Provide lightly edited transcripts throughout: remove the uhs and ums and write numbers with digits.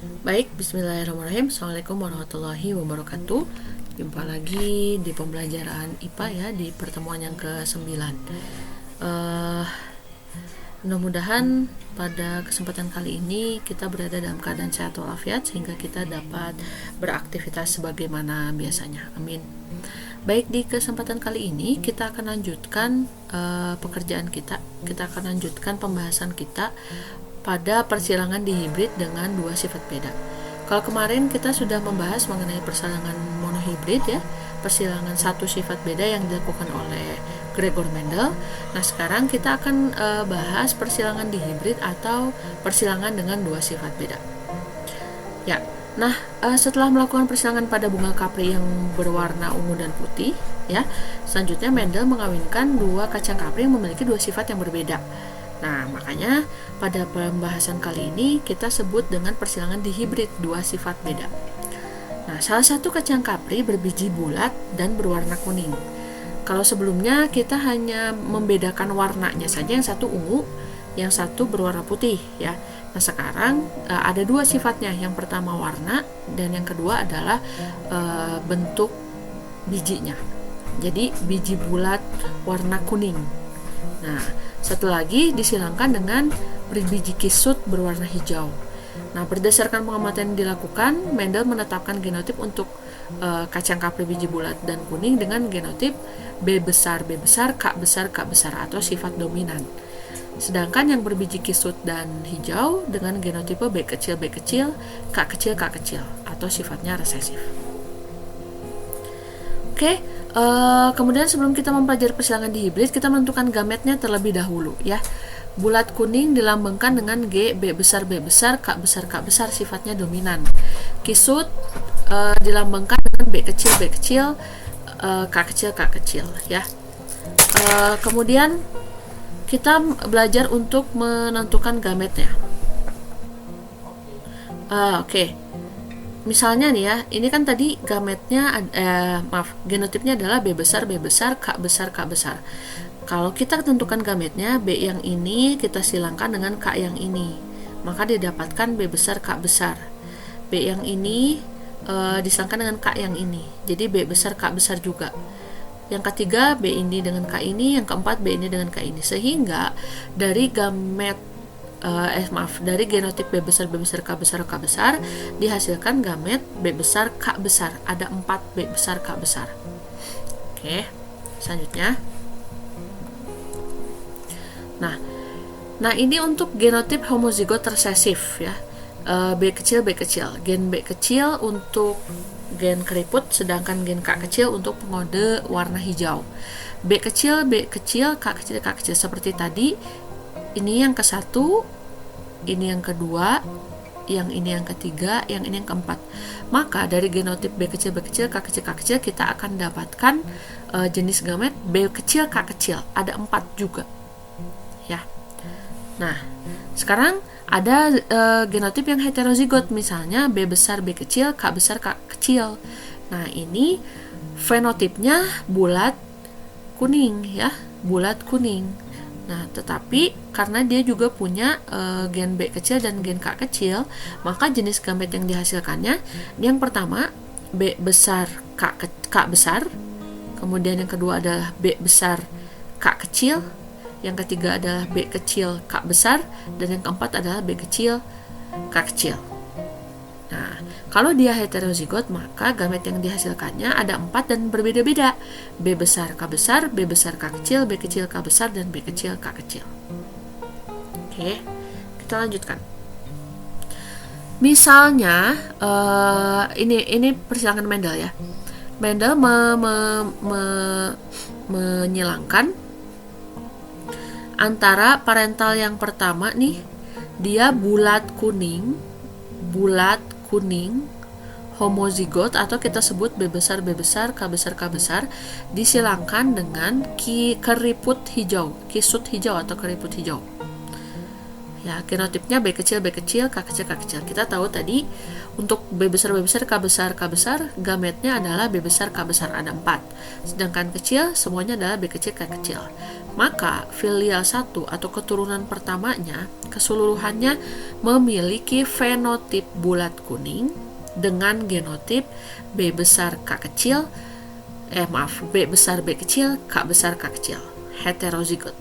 Baik, bismillahirrahmanirrahim. Assalamualaikum warahmatullahi wabarakatuh. Jumpa lagi di pembelajaran IPA ya, di pertemuan yang ke-9. Mudah-mudahan pada kesempatan kali ini kita berada dalam keadaan sehat walafiat sehingga kita dapat beraktivitas sebagaimana biasanya. Amin. Baik, di kesempatan kali ini kita akan lanjutkan pekerjaan kita. Kita akan lanjutkan pembahasan kita pada persilangan dihibrid dengan dua sifat beda. Kalau kemarin kita sudah membahas mengenai persilangan monohibrid ya, persilangan satu sifat beda yang dilakukan oleh Gregor Mendel. Nah, sekarang kita akan bahas persilangan dihibrid atau persilangan dengan dua sifat beda. Ya, nah setelah melakukan persilangan pada bunga kapri yang berwarna ungu dan putih, ya, selanjutnya Mendel mengawinkan dua kacang kapri yang memiliki dua sifat yang berbeda. Nah, makanya pada pembahasan kali ini kita sebut dengan persilangan dihibrid dua sifat beda. Nah, salah satu kacang kapri berbiji bulat dan berwarna kuning. Kalau sebelumnya kita hanya membedakan warnanya saja, yang satu ungu, yang satu berwarna putih ya. Nah, sekarang ada dua sifatnya. Yang pertama warna dan yang kedua adalah bentuk bijinya. Jadi biji bulat warna kuning. Nah, satu lagi disilangkan dengan berbiji kisut berwarna hijau. Nah, berdasarkan pengamatan yang dilakukan, Mendel menetapkan genotip untuk kacang kapri biji bulat dan kuning dengan genotip B besar, K besar atau sifat dominan. Sedangkan yang berbiji kisut dan hijau dengan genotipe B kecil, K kecil atau sifatnya resesif. Oke. Kemudian sebelum kita mempelajari persilangan dihibrid, kita menentukan gametnya terlebih dahulu ya. Bulat kuning dilambangkan dengan G, B besar, K besar sifatnya dominan. Kisut dilambangkan dengan B kecil, K kecil ya. Kemudian kita belajar untuk menentukan gametnya. Oke. Misalnya nih ya, ini kan tadi gametnya genotipnya adalah B besar, K besar. Kalau kita tentukan gametnya, B yang ini kita silangkan dengan K yang ini, maka didapatkan B besar, K besar. B yang ini disilangkan dengan K yang ini, jadi B besar, K besar juga. Yang ketiga B ini dengan K ini, yang keempat B ini dengan K ini, sehingga dari gamet dari genotip B besar, K besar dihasilkan gamet B besar, K besar. Ada 4 B besar, K besar. Oke, selanjutnya. Nah ini untuk genotip homozigot resesif ya. B kecil. Gen B kecil untuk gen keriput, sedangkan gen K kecil untuk pengode warna hijau. B kecil, K kecil seperti tadi. Ini yang ke-1, ini yang kedua, yang ini yang ketiga, yang ini yang keempat. Maka dari genotip B kecil, K kecil kita akan dapatkan jenis gamet B kecil, K kecil. Ada 4 juga ya. Nah, sekarang ada genotip yang heterozigot, misalnya B besar, B kecil, K besar, K kecil. Nah, ini fenotipnya bulat kuning ya, bulat kuning. Nah, tetapi karena dia juga punya gen B kecil dan gen K kecil, maka jenis gamet yang dihasilkannya yang pertama B besar, K besar, kemudian yang kedua adalah B besar, K kecil, yang ketiga adalah B kecil, K besar, dan yang keempat adalah B kecil, K kecil. Nah, kalau dia heterozigot, maka gamet yang dihasilkannya ada 4 dan berbeda-beda. B besar, K besar, B besar, K kecil, B kecil, K besar, dan B kecil, K kecil. Oke, kita lanjutkan. Misalnya, ini persilangan Mendel ya. Mendel menyilangkan antara parental yang pertama nih, dia bulat kuning, homozigot atau kita sebut B besar, K besar disilangkan dengan keriput hijau, kisut hijau atau keriput hijau Ya, genotipnya B kecil, K kecil, K kecil. Kita tahu tadi untuk B besar, K besar, gametnya adalah B besar, K besar, ada 4. Sedangkan kecil semuanya adalah B kecil, K kecil. Maka filial 1 atau keturunan pertamanya keseluruhannya memiliki fenotip bulat kuning dengan genotip B besar, K kecil, B besar, B kecil, K besar, K kecil, heterozigot.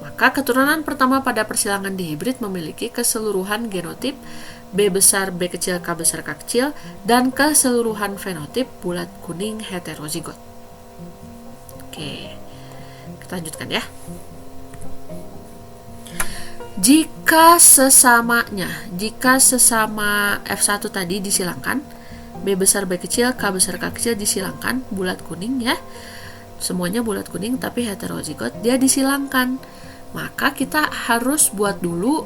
Maka keturunan pertama pada persilangan dihibrid memiliki keseluruhan genotip B besar, B kecil, K besar, K kecil, dan keseluruhan fenotip bulat kuning heterozigot. Oke, kita lanjutkan ya. Jika sesama F1 tadi disilangkan, B besar, B kecil, K besar, K kecil disilangkan, bulat kuning ya, semuanya bulat kuning tapi heterozigot, dia disilangkan. Maka kita harus buat dulu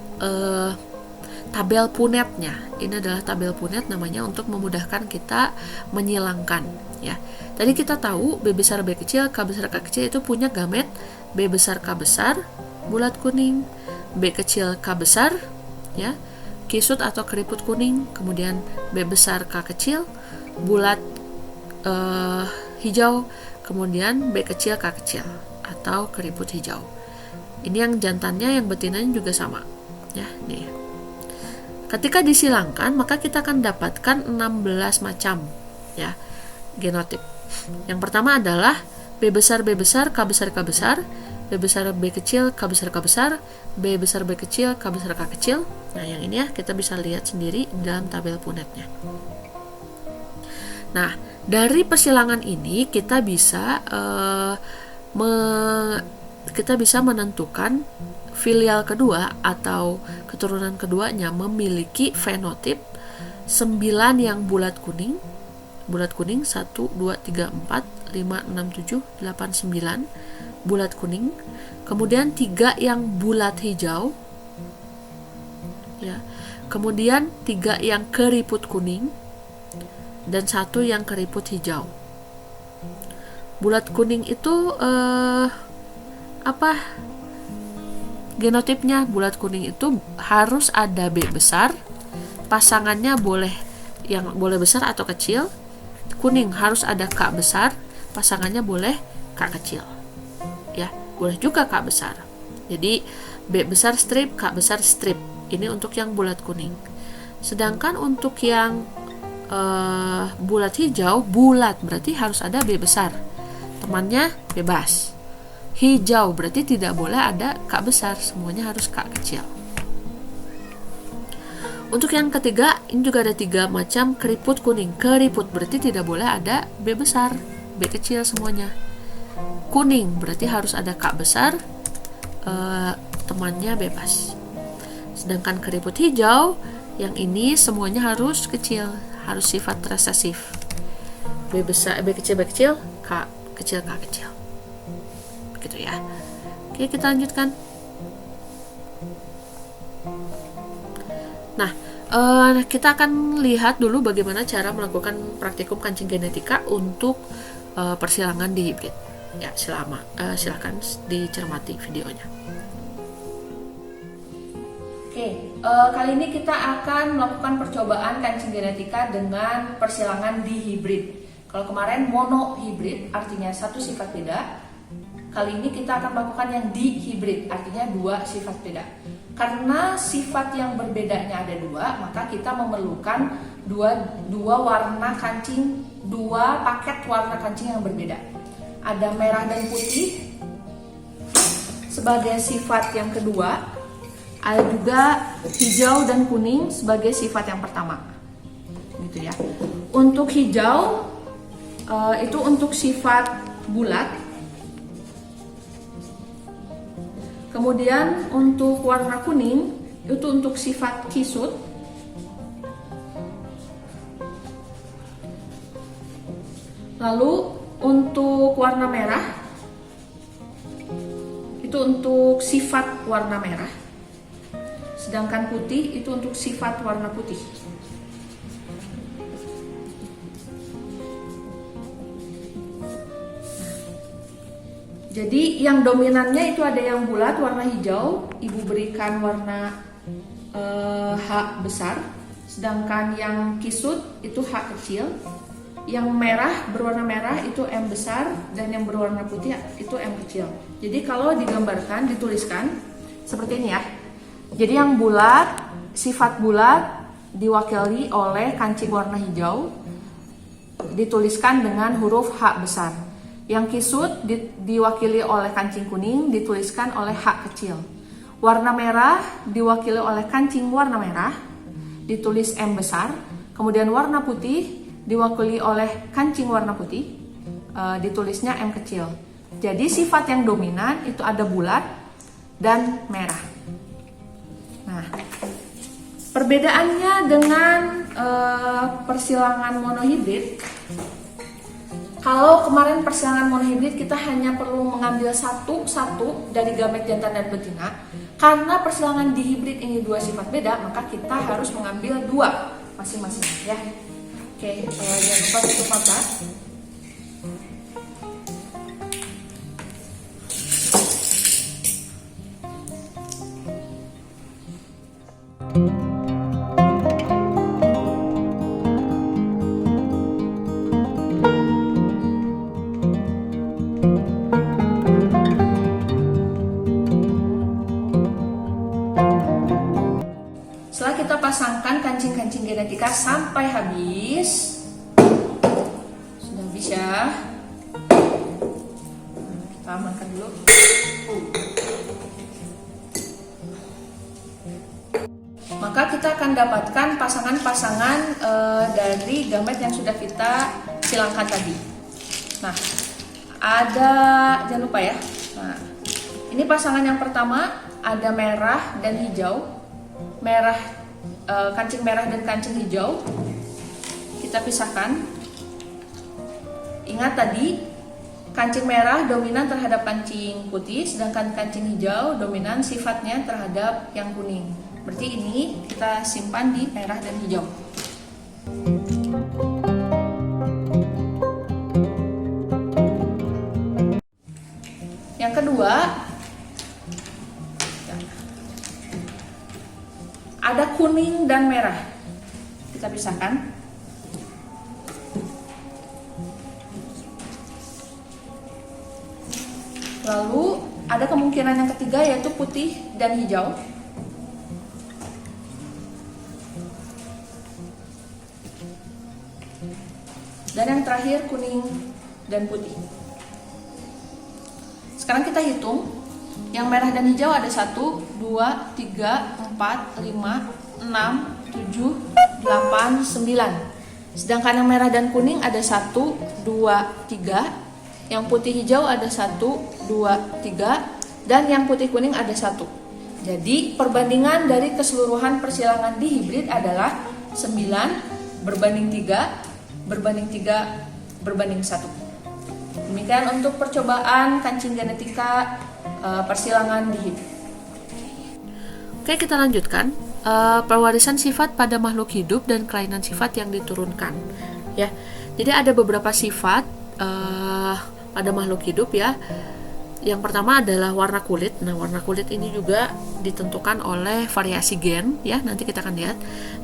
tabel punetnya. Ini adalah tabel punet namanya untuk memudahkan kita menyilangkan ya. Tadi kita tahu B besar, B kecil, K besar, K kecil itu punya gamet B besar, K besar bulat kuning, B kecil, K besar ya, kisut atau keriput kuning, kemudian B besar, K kecil bulat hijau, kemudian B kecil, K kecil atau keriput hijau. Ini yang jantannya, yang betinanya juga sama ya, nih. Ketika disilangkan maka kita akan dapatkan 16 macam ya genotip. Yang pertama adalah B besar, K besar, K besar, B besar, B kecil, K besar, B besar, B kecil, K besar, K kecil. Nah, yang ini ya kita bisa lihat sendiri dalam tabel punetnya. Nah, dari persilangan ini kita bisa menentukan filial kedua atau keturunan keduanya memiliki fenotip 9 yang bulat kuning 1, 2, 3, 4, 5, 6, 7, 8, 9 bulat kuning, kemudian 3 yang bulat hijau ya, kemudian 3 yang keriput kuning dan 1 yang keriput hijau. Bulat kuning itu genotipnya? Bulat kuning itu harus ada B besar, pasangannya boleh besar atau kecil. Kuning harus ada K besar, pasangannya boleh K kecil ya, boleh juga K besar. Jadi B besar strip, K besar strip, ini untuk yang bulat kuning. Sedangkan untuk yang bulat hijau, bulat berarti harus ada B besar, temannya bebas. Hijau berarti tidak boleh ada K besar, semuanya harus K kecil. Untuk yang ketiga, ini juga ada 3 macam keriput kuning. Keriput berarti tidak boleh ada B besar, B kecil semuanya. Kuning berarti harus ada K besar, temannya bebas. Sedangkan keriput hijau, yang ini semuanya harus kecil, harus sifat resesif. B besar, B kecil, K kecil, K kecil. Gitu ya. Oke, kita lanjutkan. Nah, kita akan lihat dulu bagaimana cara melakukan praktikum kancing genetika untuk persilangan dihibrid. Ya, silakan dicermati videonya. Oke, kali ini kita akan melakukan percobaan kancing genetika dengan persilangan dihibrid. Kalau kemarin monohibrid, artinya satu sifat beda. Kali ini kita akan melakukan yang dihibrid, artinya 2 sifat beda. Karena sifat yang berbedanya ada 2, maka kita memerlukan dua warna kancing, 2 paket warna kancing yang berbeda. Ada merah dan putih sebagai sifat yang kedua, ada juga hijau dan kuning sebagai sifat yang pertama. Gitu ya. Untuk hijau itu untuk sifat bulat. Kemudian untuk warna kuning itu untuk sifat kisut. Lalu untuk warna merah itu untuk sifat warna merah. Sedangkan putih itu untuk sifat warna putih. Jadi yang dominannya itu ada yang bulat warna hijau, ibu berikan warna H besar, sedangkan yang kisut itu H kecil, yang merah berwarna merah itu M besar, dan yang berwarna putih itu M kecil. Jadi kalau digambarkan, dituliskan seperti ini ya. Jadi yang bulat, sifat bulat diwakili oleh kancing warna hijau, dituliskan dengan huruf H besar. Yang kisut diwakili oleh kancing kuning, dituliskan oleh H kecil. Warna merah diwakili oleh kancing warna merah, ditulis M besar. Kemudian warna putih diwakili oleh kancing warna putih, ditulisnya M kecil. Jadi sifat yang dominan itu ada bulat dan merah. Nah, perbedaannya dengan persilangan monohibrid, kalau kemarin persilangan monohibrid kita hanya perlu mengambil satu dari gamet jantan dan betina. Karena persilangan dihibrid ini dua sifat beda, maka kita harus mengambil dua masing-masing ya. Oke, jangan lupa tutup mata. Setelah kita pasangkan kancing-kancing genetika sampai habis, sudah habis ya. Kita amankan dulu. Maka kita akan dapatkan pasangan-pasangan dari gamet yang sudah kita silangkan tadi. Nah, ada, jangan lupa ya. Nah, ini pasangan yang pertama ada merah dan hijau. Merah, kancing merah dan kancing hijau kita pisahkan. Ingat tadi kancing merah dominan terhadap kancing putih, sedangkan kancing hijau dominan sifatnya terhadap yang kuning. Berarti ini kita simpan di merah dan hijau. Yang kedua, ada kuning dan merah. Kita pisahkan. Lalu ada kemungkinan yang ketiga yaitu putih dan hijau. Dan yang terakhir kuning dan putih. Sekarang kita hitung. Yang merah dan hijau ada 1, 2, 3, 4, 5, 6, 7, 8, 9. Sedangkan yang merah dan kuning ada 1, 2, 3. Yang putih hijau ada 1, 2, 3. Dan yang putih kuning ada 1. Jadi perbandingan dari keseluruhan persilangan dihibrid adalah 9 berbanding 3 berbanding 3 berbanding 1. Demikian untuk percobaan kancing genetika persilangan dihibrid. Oke, kita lanjutkan. Pewarisan sifat pada makhluk hidup dan kelainan sifat yang diturunkan. Ya, jadi ada beberapa sifat pada makhluk hidup ya. Yang pertama adalah warna kulit. Nah, warna kulit ini juga ditentukan oleh variasi gen ya. Nanti kita akan lihat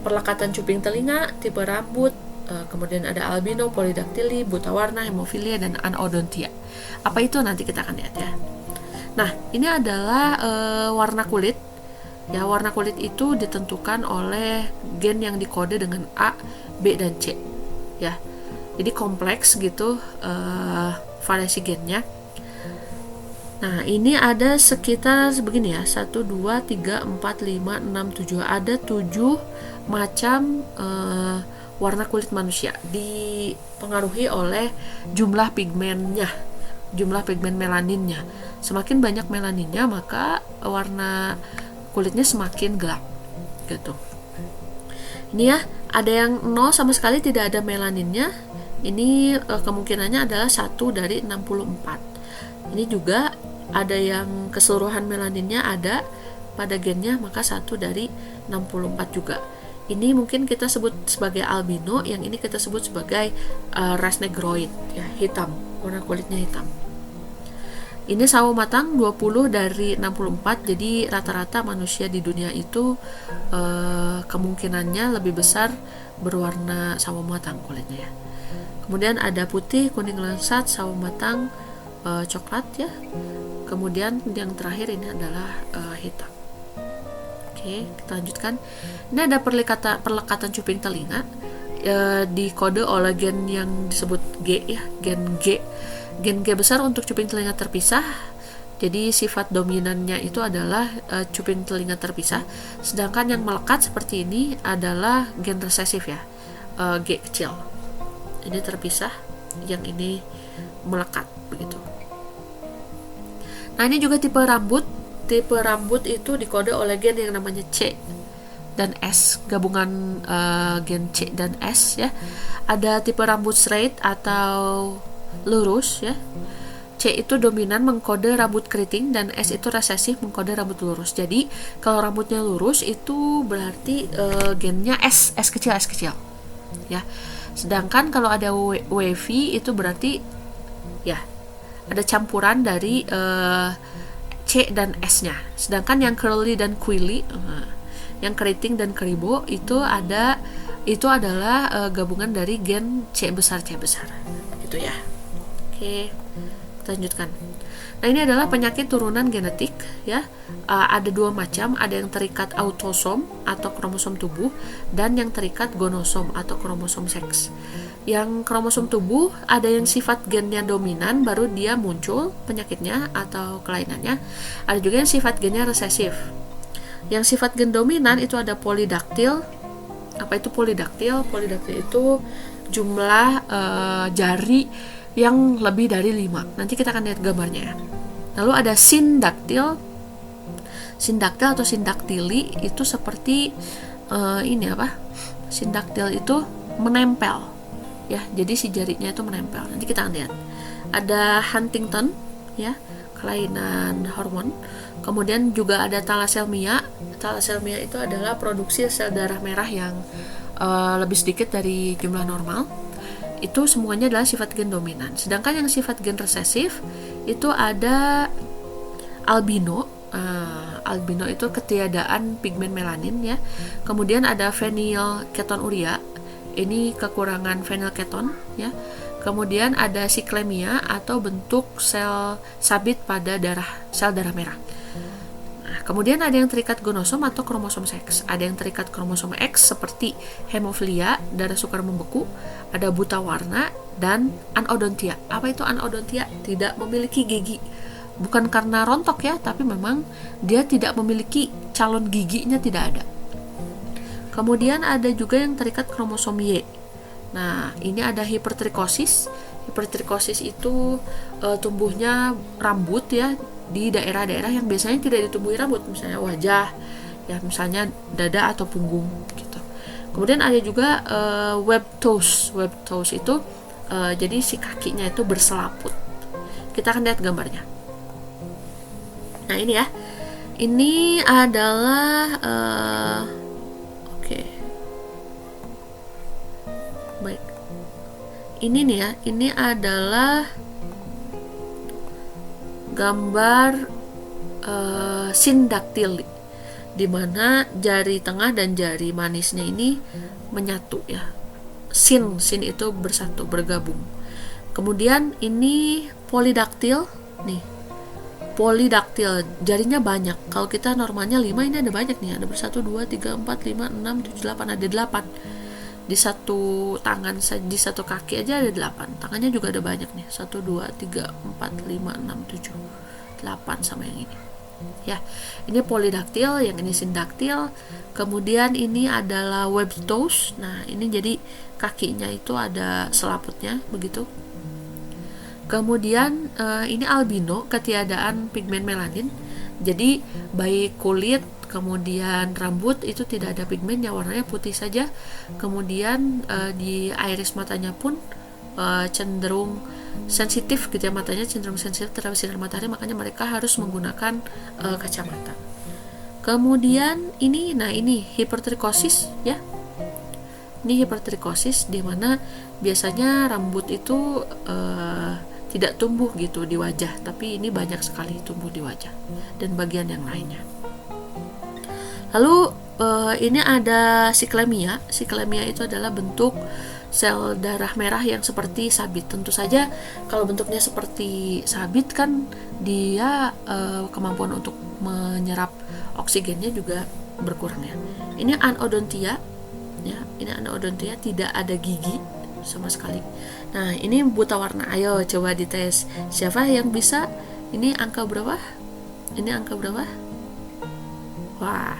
perlekatan cuping telinga, tipe rambut, kemudian ada albino, polidaktili, buta warna, hemofilia, dan anodontia. Apa itu nanti kita akan lihat ya. Nah, ini adalah warna kulit. Ya, warna kulit itu ditentukan oleh gen yang dikode dengan A, B, dan C. Ya, jadi kompleks gitu variasi gennya. Nah, ini ada sekitar begini ya, 1, 2, 3, 4, 5, 6, 7. Ada 7 macam warna kulit manusia, dipengaruhi oleh jumlah pigmennya, jumlah pigmen melaninnya. Semakin banyak melaninnya, maka warna kulitnya semakin gelap gitu. Ini ya, ada yang 0 sama sekali tidak ada melaninnya. Ini kemungkinannya adalah 1 dari 64. Ini juga ada yang keseluruhan melaninnya ada pada gennya, maka 1 dari 64 juga. Ini mungkin kita sebut sebagai albino, yang ini kita sebut sebagai ras negroid ya, hitam, warna kulitnya hitam. Ini sawo matang 20 dari 64, jadi rata-rata manusia di dunia itu kemungkinannya lebih besar berwarna sawo matang kulitnya ya. Kemudian ada putih, kuning lensat, sawo matang, coklat ya. Kemudian yang terakhir ini adalah hitam. Oke, kita lanjutkan. Ini ada perlekatan cuping telinga dikode oleh gen yang disebut G ya, gen G. Gen G besar untuk cuping telinga terpisah. Jadi sifat dominannya itu adalah cuping telinga terpisah. Sedangkan yang melekat seperti ini adalah gen resesif ya, G kecil. Ini terpisah, yang ini melekat begitu. Nah, ini juga tipe rambut. Tipe rambut itu dikode oleh gen yang namanya C dan S, gabungan gen C dan S ya. Ada tipe rambut straight atau lurus ya. C itu dominan mengkode rambut keriting dan S itu resesif mengkode rambut lurus. Jadi kalau rambutnya lurus itu berarti gennya S kecil ya. Sedangkan kalau ada wavy itu berarti ya ada campuran dari C dan S-nya. Sedangkan yang curly dan quilly, yang keriting dan keribo itu adalah gabungan dari gen C besar gitu ya. Oke, kita lanjutkan. Nah, ini adalah penyakit turunan genetik ya. Ada dua macam, ada yang terikat autosom atau kromosom tubuh dan yang terikat gonosom atau kromosom seks. Yang kromosom tubuh ada yang sifat gennya dominan baru dia muncul penyakitnya atau kelainannya. Ada juga yang sifat gennya resesif. Yang sifat gen dominan itu ada polidaktil. Apa itu polidaktil? Polidaktil itu jumlah jari yang lebih dari 5. Nanti kita akan lihat gambarnya ya. Lalu ada sindaktil. Sindaktil atau sindaktili itu seperti ini apa? Sindaktil itu menempel ya. Jadi si jarinya itu menempel. Nanti kita akan lihat. Ada Huntington ya, kelainan hormon. Kemudian juga ada thalassemia. Thalassemia itu adalah produksi sel darah merah yang lebih sedikit dari jumlah normal. Itu semuanya adalah sifat gen dominan. Sedangkan yang sifat gen resesif itu ada albino. Albino itu ketiadaan pigmen melanin ya. Kemudian ada phenylketonuria. Ini kekurangan phenylketon ya. Kemudian ada siklemia atau bentuk sel sabit pada sel darah merah. Kemudian ada yang terikat gonosom atau kromosom seks. Ada yang terikat kromosom X seperti hemofilia, darah sukar membeku, ada buta warna, dan anodontia. Apa itu anodontia? Tidak memiliki gigi. Bukan karena rontok ya, tapi memang dia tidak memiliki calon giginya, tidak ada. Kemudian ada juga yang terikat kromosom Y. Nah, ini ada hipertrikosis. Hipertrikosis itu tumbuhnya rambut ya di daerah-daerah yang biasanya tidak ditumbuhi rambut, misalnya wajah, ya misalnya dada atau punggung gitu. Kemudian ada juga webbed toes. Webbed toes itu jadi si kakinya itu berselaput. Kita akan lihat gambarnya. Nah, ini ya. Ini adalah oke. Baik. Ini nih ya, ini adalah gambar sindaktili, di mana jari tengah dan jari manisnya ini menyatu ya. Sin itu bersatu, bergabung. Kemudian ini polidaktil nih. Polidaktil, jarinya banyak. Kalau kita normalnya 5, ini ada banyak nih. Ada 1, 2, 3, 4, 5, 6, 7, 8, ada 8. Di satu tangan, di satu kaki aja ada 8. Tangannya juga ada banyak nih. 1, 2, 3, 4, 5, 6, 7, 8 sama yang ini. Ya, ini polidaktil, yang ini sindaktil. Kemudian ini adalah webbed toes. Nah, ini jadi kakinya itu ada selaputnya begitu. Kemudian ini albino, ketiadaan pigmen melanin. Jadi baik kulit, kemudian rambut itu tidak ada pigmennya, warnanya putih saja. Kemudian di iris matanya pun cenderung sensitif gitu ya, matanya cenderung sensitif terhadap sinar matahari, makanya mereka harus menggunakan kacamata. Kemudian ini, nah ini hipertrikosis ya. Ini hipertrikosis di mana biasanya rambut itu tidak tumbuh gitu di wajah, tapi ini banyak sekali tumbuh di wajah dan bagian yang lainnya. Lalu ini ada siklemia. Siklemia itu adalah bentuk sel darah merah yang seperti sabit. Tentu saja kalau bentuknya seperti sabit kan dia kemampuan untuk menyerap oksigennya juga berkurang ya. Ini anodontia ya, ini anodontia, tidak ada gigi sama sekali. Nah, ini buta warna. Ayo coba dites. Siapa yang bisa? Ini angka berapa? Ini angka berapa? Wah.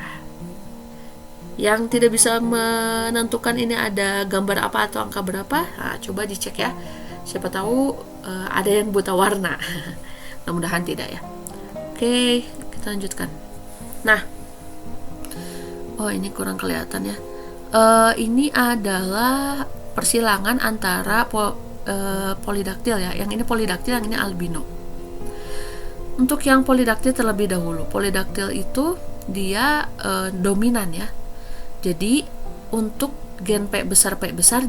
Yang tidak bisa menentukan ini ada gambar apa atau angka berapa? Nah, coba dicek ya. Siapa tahu ada yang buta warna. Mudah-mudahan tidak ya. Oke, kita lanjutkan. Nah, ini kurang kelihatan ya. Ini adalah persilangan antara polidaktil ya. Yang ini polidaktil, yang ini albino. Untuk yang polidaktil terlebih dahulu. Polidaktil itu dia dominan ya. Jadi untuk gen P besar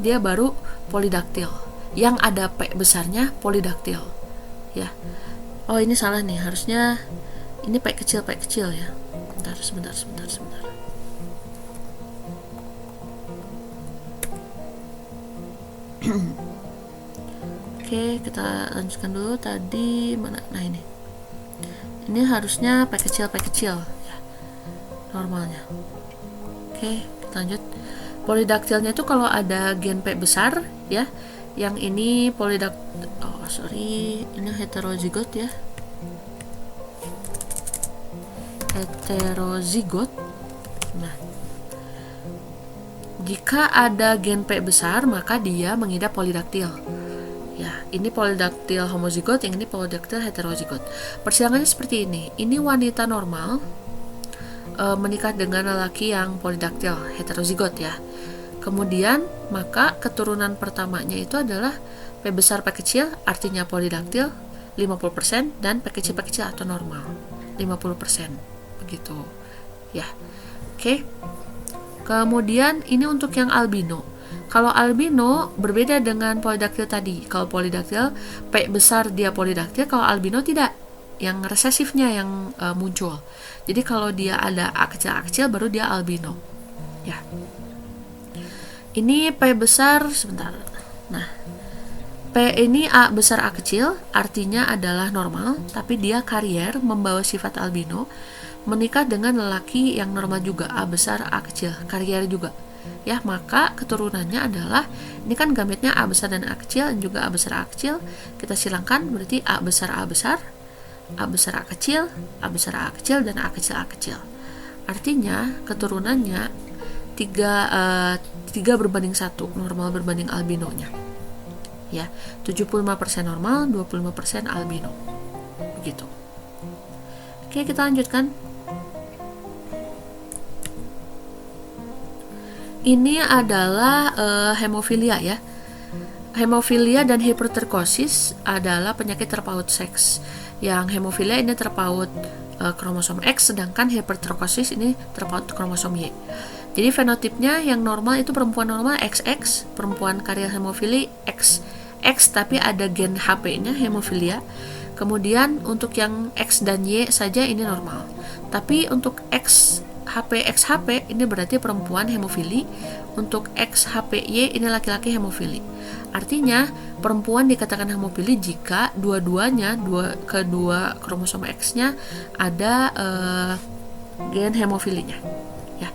dia baru polidaktil. Yang ada P besarnya polidaktil ya. Oh, ini salah nih, harusnya ini P kecil ya. Sebentar. Oke, kita lanjutkan dulu. Tadi mana? Nah, ini harusnya P kecil ya, normalnya. Oke, kita lanjut. Polidaktilnya itu kalau ada gen P besar ya. Yang ini ini heterozigot ya. Heterozigot. Nah, jika ada gen P besar, maka dia mengidap polidaktil. Ya, ini polidaktil homozigot, yang ini polidaktil heterozigot. Persilangannya seperti ini. Ini wanita normal menikah dengan lelaki yang polidaktil heterozigot ya. Kemudian maka keturunan pertamanya itu adalah P besar P kecil, artinya polidaktil 50%, dan P kecil atau normal 50%, begitu ya. Oke. Kemudian ini untuk yang albino. Kalau albino berbeda dengan polidaktil tadi. Kalau polidaktil P besar dia polidaktil, kalau albino tidak. Yang resesifnya yang muncul. Jadi kalau dia ada A kecil baru dia albino. Ya. Ini P besar sebentar. Nah, P ini A besar A kecil artinya adalah normal, tapi dia karier membawa sifat albino, menikah dengan lelaki yang normal juga A besar A kecil, karier juga. Ya, maka keturunannya adalah ini kan gametnya A besar dan A kecil dan juga A besar A kecil. Kita silangkan berarti A besar A besar, A besar A kecil, A besar A kecil, dan A kecil A kecil. Artinya keturunannya 3 berbanding 1, normal berbanding albinonya. Ya, 75% normal, 25% albino. Begitu. Oke, kita lanjutkan. Ini adalah hemofilia ya. Hemofilia dan hipertrikosis adalah penyakit terpaut seks. Yang hemofilia ini terpaut kromosom X, sedangkan hipertrikosis ini terpaut kromosom Y. Jadi fenotipnya yang normal itu perempuan normal XX, perempuan karier hemofili XX, tapi ada gen HP-nya hemofilia. Kemudian untuk yang X dan Y saja ini normal. Tapi untuk XHP ini berarti perempuan hemofili, untuk XHPY ini laki-laki hemofili. Artinya perempuan dikatakan hemofili jika kedua kromosom X-nya ada gen hemofilinya. Ya.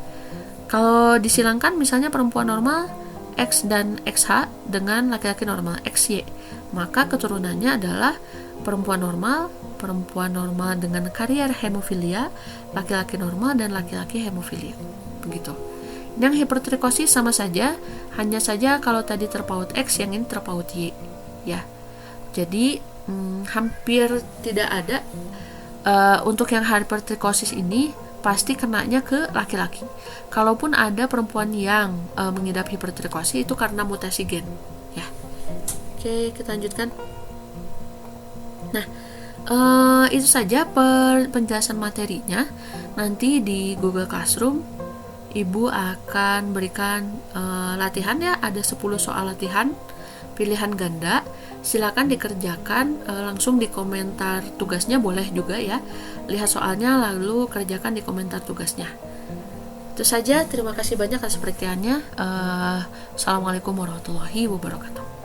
Kalau disilangkan misalnya perempuan normal X dan XH dengan laki-laki normal XY, maka keturunannya adalah perempuan normal dengan karier hemofilia, laki-laki normal dan laki-laki hemofilia. Begitu. Yang hipertrikosis sama saja, hanya saja kalau tadi terpaut X, yang ini terpaut Y. Ya. Jadi hampir tidak ada untuk yang hipertrikosis ini pasti kenanya ke laki-laki. Kalaupun ada perempuan yang mengidap hipertrikosis itu karena mutasi gen. Ya. Oke, kita lanjutkan. Nah, itu saja penjelasan materinya. Nanti di Google Classroom Ibu akan berikan latihan ya, ada 10 soal latihan pilihan ganda, silakan dikerjakan langsung di komentar tugasnya, boleh juga ya. Lihat soalnya lalu kerjakan di komentar tugasnya. Itu saja, terima kasih banyak atas perhatiannya. Assalamualaikum warahmatullahi wabarakatuh.